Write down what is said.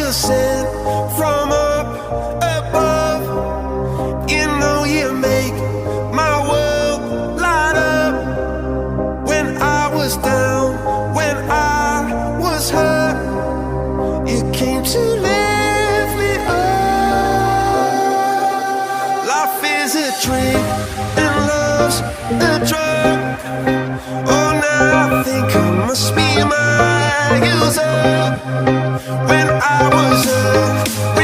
you sent from up above. You know you make my world light up. When I was down, when I was hurt, you came to lift me up. Life is a drink and love's a drug. Oh, now I think I must be my user. When I was a